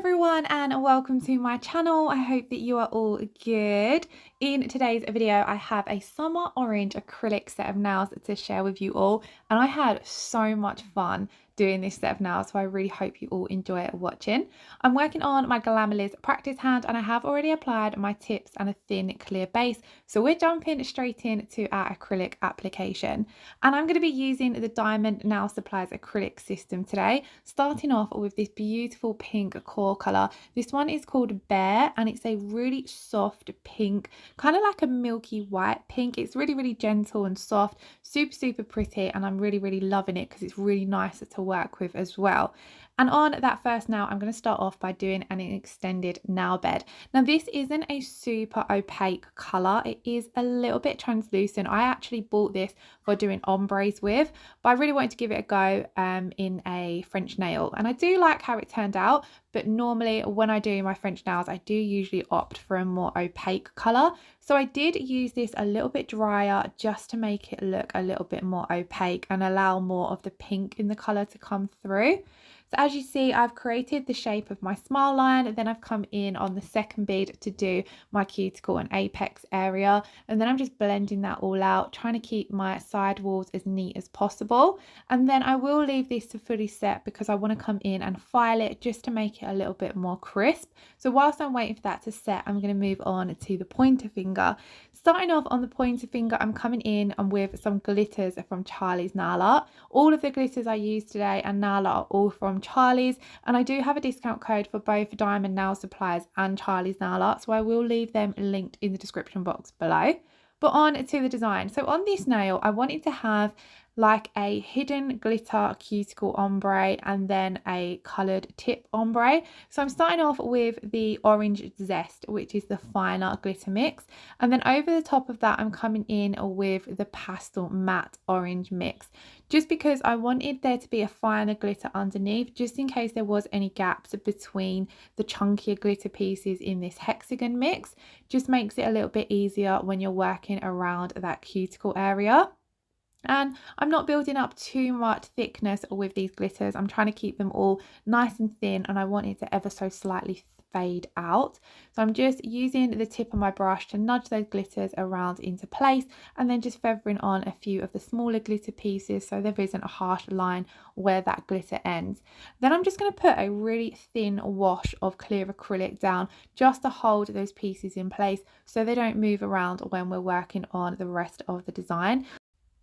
everyone and welcome to my channel. I hope that you are all good. In today's video I have a summer orange acrylic set of nails to share with you all, and I had so much fun doing this set of nails, so I really hope you all enjoy watching. I'm working on my Glamerliz practice hand and I have already applied my tips and a thin clear base, so we're jumping straight into our acrylic application. And I'm going to be using the Diamond Nail Supplies acrylic system today, starting off with this beautiful pink core colour. This one is called Bear and it's a really soft pink, kind of like a milky white pink. It's really gentle and soft, super pretty, and I'm really loving it because it's really nice to work with as well. And on that first nail, I'm going to start off by doing an extended nail bed. Now this isn't a super opaque colour, it is a little bit translucent. I actually bought this for doing ombres with, but I really wanted to give it a go in a French nail, and I do like how it turned out. But normally when I do my French nails, I do usually opt for a more opaque colour. So I did use this a little bit drier just to make it look a little bit more opaque and allow more of the pink in the colour to come through. So as you see, I've created the shape of my smile line, and then I've come in on the second bead to do my cuticle and apex area, and then I'm just blending that all out, trying to keep my side walls as neat as possible. And then I will leave this to fully set because I want to come in and file it just to make it a little bit more crisp. So whilst I'm waiting for that to set, I'm going to move on to the pointer finger. Starting off on the pointer finger, I'm coming in and with some glitters from Charlie's Nail Art. All of the glitters I use today and nail art are all from Charlie's, and I do have a discount code for both Diamond Nail Supplies and Charlie's Nail Art, so I will leave them linked in the description box below. But on to the design. So on this nail, I wanted to have like a hidden glitter cuticle ombre and then a coloured tip ombre. So I'm starting off with the orange Zest, which is the finer glitter mix, and then over the top of that I'm coming in with the pastel matte orange mix, just because I wanted there to be a finer glitter underneath, just in case there was any gaps between the chunkier glitter pieces in this hexagon mix. Just makes it a little bit easier when you're working around that cuticle area. And I'm not building up too much thickness with these glitters. I'm trying to keep them all nice and thin, and I want it to ever so slightly fade out. So I'm just using the tip of my brush to nudge those glitters around into place, and then just feathering on a few of the smaller glitter pieces so there isn't a harsh line where that glitter ends. Then I'm just going to put a really thin wash of clear acrylic down just to hold those pieces in place so they don't move around when we're working on the rest of the design.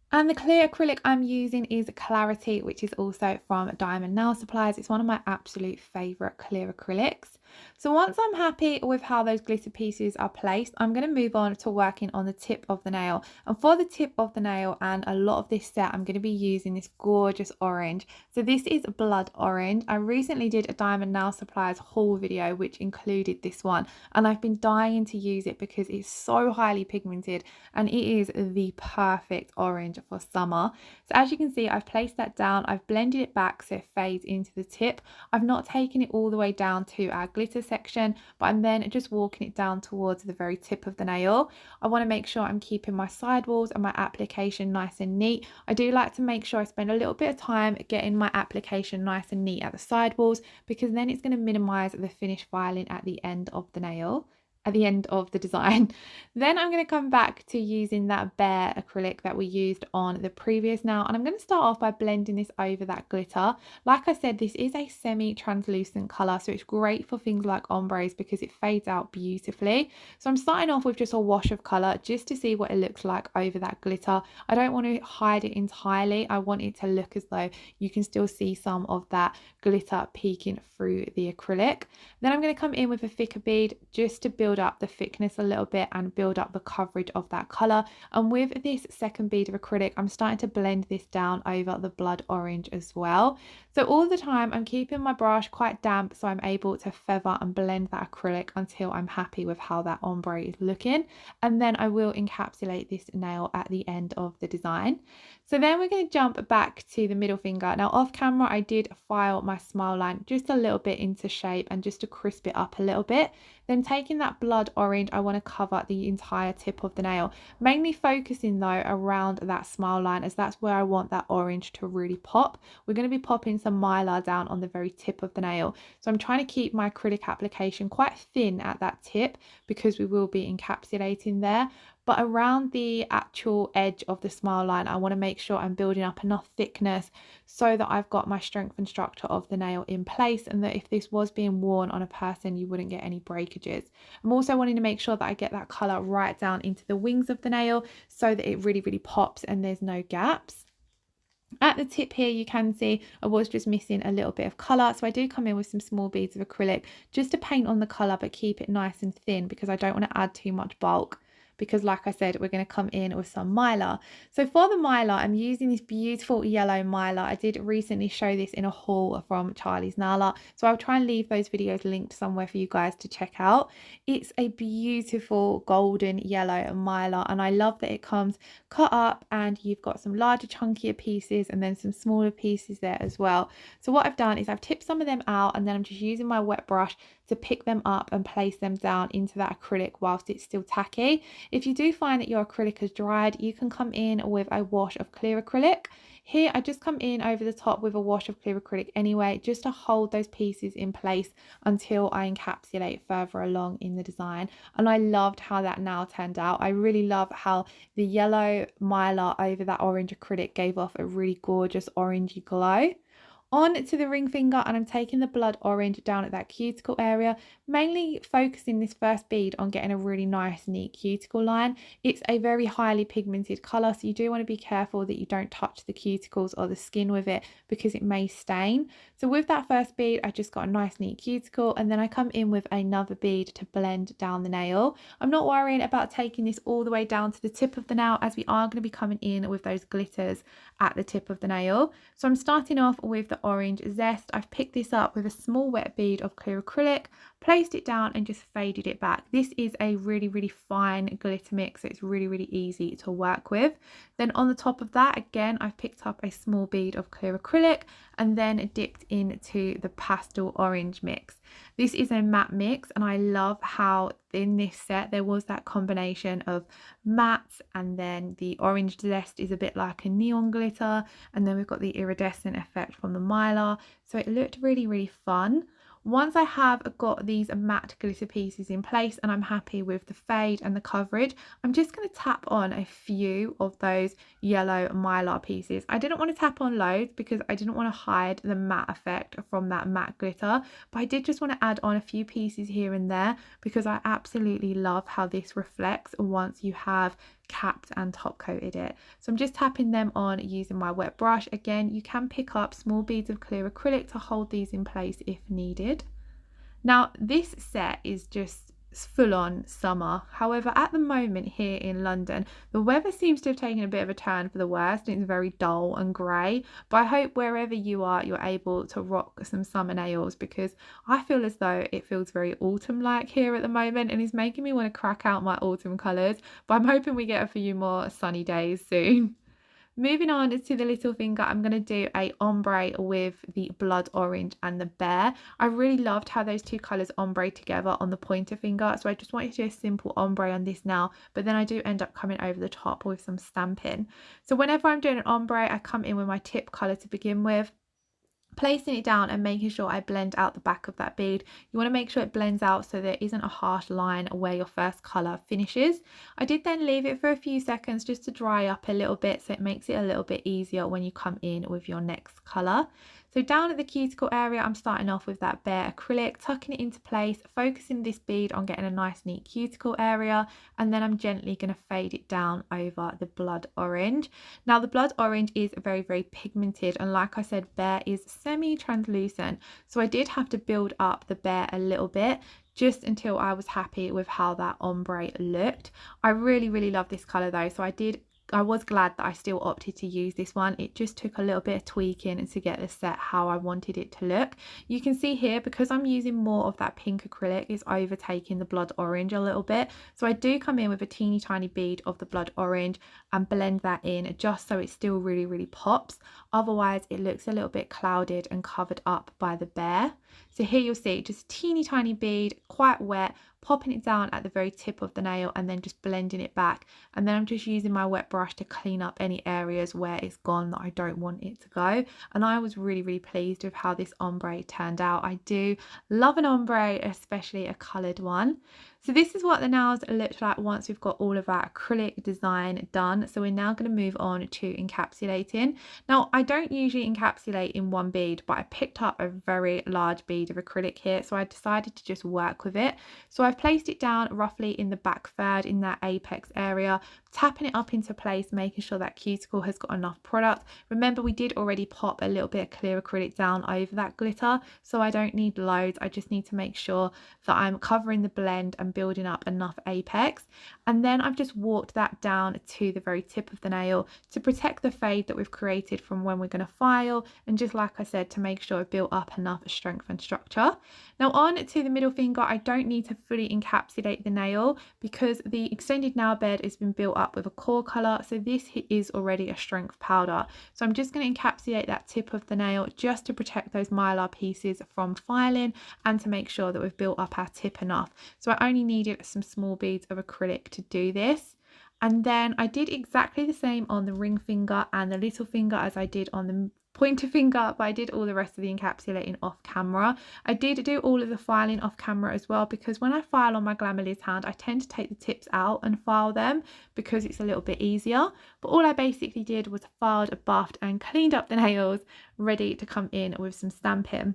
And the clear acrylic I'm using is Clarity, which is also from Diamond Nail Supplies. It's one of my absolute favourite clear acrylics. So once I'm happy with how those glitter pieces are placed, I'm going to move on to working on the tip of the nail. And for the tip of the nail and a lot of this set, I'm going to be using this gorgeous orange. So this is blood orange. I recently did a Diamond Nail Supplies haul video which included this one, and I've been dying to use it because it's so highly pigmented and it is the perfect orange for summer. So as you can see, I've placed that down, I've blended it back so it fades into the tip. I've not taken it all the way down to our glitter section, but I'm then just walking it down towards the very tip of the nail. I want to make sure I'm keeping my sidewalls and my application nice and neat. I do like to make sure I spend a little bit of time getting my application nice and neat at the sidewalls, because then it's going to minimize the finish filing at the end of the nail, at the end of the design. Then I'm going to come back to using that Bear acrylic that we used on the previous nail, and I'm going to start off by blending this over that glitter. Like I said, this is a semi-translucent colour, so it's great for things like ombres because it fades out beautifully. So I'm starting off with just a wash of colour just to see what it looks like over that glitter. I don't want to hide it entirely. I want it to look as though you can still see some of that glitter peeking through the acrylic. Then I'm going to come in with a thicker bead just to build up the thickness a little bit and build up the coverage of that colour. And with this second bead of acrylic, I'm starting to blend this down over the blood orange as well. So all the time I'm keeping my brush quite damp so I'm able to feather and blend that acrylic until I'm happy with how that ombre is looking, and then I will encapsulate this nail at the end of the design. So then we're going to jump back to the middle finger. Now off camera I did file my smile line just a little bit into shape and just to crisp it up a little bit. Then taking that that blood orange, I want to cover the entire tip of the nail, mainly focusing though around that smile line, as that's where I want that orange to really pop. We're going to be popping some Mylar down on the very tip of the nail, so I'm trying to keep my acrylic application quite thin at that tip because we will be encapsulating there. But around the actual edge of the smile line, I want to make sure I'm building up enough thickness so that I've got my strength and structure of the nail in place, and that if this was being worn on a person, you wouldn't get any breakages. I'm also wanting to make sure that I get that colour right down into the wings of the nail so that it really, really pops and there's no gaps. At the tip here, you can see I was just missing a little bit of colour, so I do come in with some small beads of acrylic just to paint on the colour but keep it nice and thin because I don't want to add too much bulk, because like I said, we're going to come in with some Mylar. So for the Mylar, I'm using this beautiful yellow Mylar. I did recently show this in a haul from Charlie's Nail Art, so I'll try and leave those videos linked somewhere for you guys to check out. It's a beautiful golden yellow Mylar, and I love that it comes cut up and you've got some larger chunkier pieces and then some smaller pieces there as well. So what I've done is I've tipped some of them out, and then I'm just using my wet brush to pick them up and place them down into that acrylic whilst it's still tacky. If you do find that your acrylic has dried, you can come in with a wash of clear acrylic. Here I just come in over the top with a wash of clear acrylic anyway, just to hold those pieces in place until I encapsulate further along in the design. And I loved how that now turned out. I really love how the yellow Mylar over that orange acrylic gave off a really gorgeous orangey glow. On to the ring finger, and I'm taking the blood orange down at that cuticle area, mainly focusing this first bead on getting a really nice neat cuticle line. It's a very highly pigmented colour, so you do want to be careful that you don't touch the cuticles or the skin with it because it may stain. So with that first bead, I just got a nice neat cuticle, and then I come in with another bead to blend down the nail. I'm not worrying about taking this all the way down to the tip of the nail, as we are going to be coming in with those glitters at the tip of the nail. So I'm starting off with the orange Zest. I've picked this up with a small wet bead of clear acrylic, placed it down and just faded it back. This is a really, really fine glitter mix, so it's really, really easy to work with. Then on the top of that, again, I've picked up a small bead of clear acrylic and then dipped into the pastel orange mix. This is a matte mix, and I love how in this set there was that combination of matte, and then the orange Zest is a bit like a neon glitter, and then we've got the iridescent effect from the Mylar, so it looked really, really fun. Once I have got these matte glitter pieces in place and I'm happy with the fade and the coverage, I'm just going to tap on a few of those yellow Mylar pieces. I didn't want to tap on loads because I didn't want to hide the matte effect from that matte glitter, but I did just want to add on a few pieces here and there because I absolutely love how this reflects once you have capped and top coated it. So I'm just tapping them on using my wet brush. Again, you can pick up small beads of clear acrylic to hold these in place if needed. Now this set is just full on summer. However, at the moment here in London, the weather seems to have taken a bit of a turn for the worst, and it's very dull and grey. But I hope wherever you are, you're able to rock some summer nails, because I feel as though it feels very autumn like here at the moment, and it's making me want to crack out my autumn colours. But I'm hoping we get a few more sunny days soon. Moving on to the little finger, I'm going to do a ombre with the blood orange and the bear. I really loved how those two colours ombre together on the pointer finger, so I just wanted to do a simple ombre on this now, but then I do end up coming over the top with some stamping. So whenever I'm doing an ombre, I come in with my tip colour to begin with, placing it down and making sure I blend out the back of that bead. You want to make sure it blends out so there isn't a harsh line where your first colour finishes. I did then leave it for a few seconds just to dry up a little bit, so it makes it a little bit easier when you come in with your next colour. So down at the cuticle area, I'm starting off with that bare acrylic, tucking it into place, focusing this bead on getting a nice neat cuticle area, and then I'm gently going to fade it down over the blood orange. Now the blood orange is very, very pigmented, and like I said, bare is semi-translucent, so I did have to build up the bare a little bit just until I was happy with how that ombre looked. I really, really love this colour though, so I was glad that I still opted to use this one. It just took a little bit of tweaking to get the set how I wanted it to look. You can see here, because I'm using more of that pink acrylic, it's overtaking the blood orange a little bit. So I do come in with a teeny tiny bead of the blood orange and blend that in just so it still really, really pops. Otherwise it looks a little bit clouded and covered up by the bear. So here you'll see just a teeny tiny bead, quite wet, popping it down at the very tip of the nail and then just blending it back. And then I'm just using my wet brush to clean up any areas where it's gone that I don't want it to go. And I was really pleased with how this ombre turned out. I do love an ombre, especially a coloured one. So this is what the nails look like once we've got all of our acrylic design done. So we're now going to move on to encapsulating. Now, I don't usually encapsulate in one bead, but I picked up a very large bead of acrylic here, so I decided to just work with it. So I've placed it down roughly in the back third, in that apex area, tapping it up into place, making sure that cuticle has got enough product. Remember, we did already pop a little bit of clear acrylic down over that glitter, so I don't need loads. I just need to make sure that I'm covering the blend and building up enough apex. And then I've just walked that down to the very tip of the nail to protect the fade that we've created from when we're going to file, and just like I said, to make sure I've built up enough strength and structure. Now on to the middle finger, I don't need to fully encapsulate the nail because the extended nail bed has been built up with a core color, so this is already a strength powder. So I'm just going to encapsulate that tip of the nail just to protect those mylar pieces from filing and to make sure that we've built up our tip enough. So I only needed some small beads of acrylic to do this. And then I did exactly the same on the ring finger and the little finger as I did on the pointer finger, but I did all the rest of the encapsulating off camera. I did do all of the filing off camera as well, because when I file on my Glamerliz hand, I tend to take the tips out and file them because it's a little bit easier. But all I basically did was filed, buffed and cleaned up the nails, ready to come in with some stamping.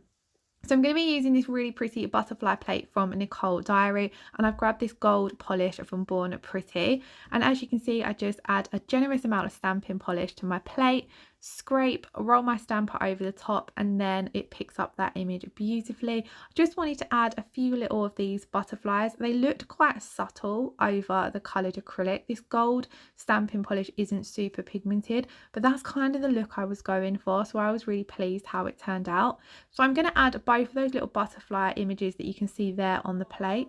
So I'm going to be using this really pretty butterfly plate from Nicole Diary, and I've grabbed this gold polish from Born Pretty, and as you can see, I just add a generous amount of stamping polish to my plate, scrape, roll my stamper over the top, and then it picks up that image beautifully. I just wanted to add a few little of these butterflies. They looked quite subtle over the coloured acrylic. This gold stamping polish isn't super pigmented, but that's kind of the look I was going for, so I was really pleased how it turned out. So I'm going to add both of those little butterfly images that you can see there on the plate.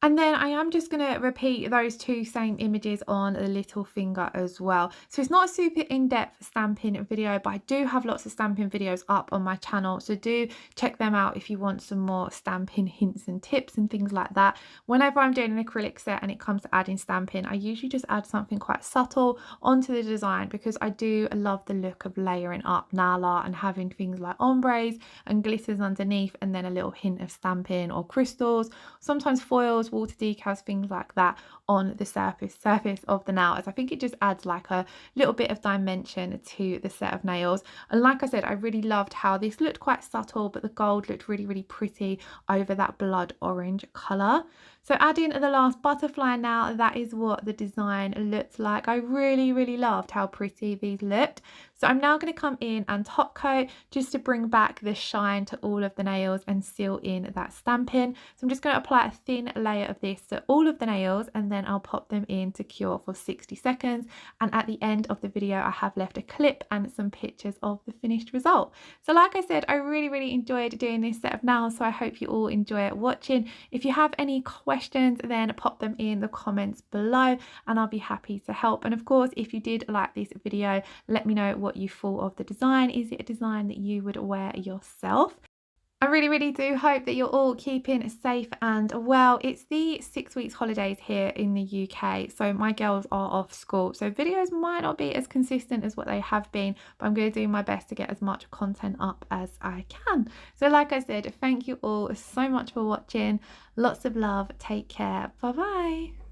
And then I am just going to repeat those two same images on the little finger as well. So it's not a super in-depth stamping video, but I do have lots of stamping videos up on my channel. So do check them out if you want some more stamping hints and tips and things like that. Whenever I'm doing an acrylic set and it comes to adding stamping, I usually just add something quite subtle onto the design because I do love the look of layering up nail art and having things like ombres and glitters underneath, and then a little hint of stamping or crystals, sometimes foils, water decals, things like that on the surface of the nail, as I think it just adds like a little bit of dimension to the set of nails. And like I said, I really loved how this looked quite subtle, but the gold looked really pretty over that blood orange color. So adding the last butterfly now, that is what the design looks like. I really loved how pretty these looked. So I'm now going to come in and top coat just to bring back the shine to all of the nails and seal in that stamping. So I'm just going to apply a thin layer of this to all of the nails, and then I'll pop them in to cure for 60 seconds. And at the end of the video, I have left a clip and some pictures of the finished result. So like I said, I really enjoyed doing this set of nails, so I hope you all enjoy watching. If you have any questions, then pop them in the comments below and I'll be happy to help. And of course, if you did like this video, let me know what you thought of the design. Is it a design that you would wear yourself? I really do hope that you're all keeping safe and well. It's the 6 weeks holidays here in the UK, so my girls are off school, so videos might not be as consistent as what they have been, but I'm going to do my best to get as much content up as I can. So like I said, thank you all so much for watching. Lots of love. Take care. Bye bye.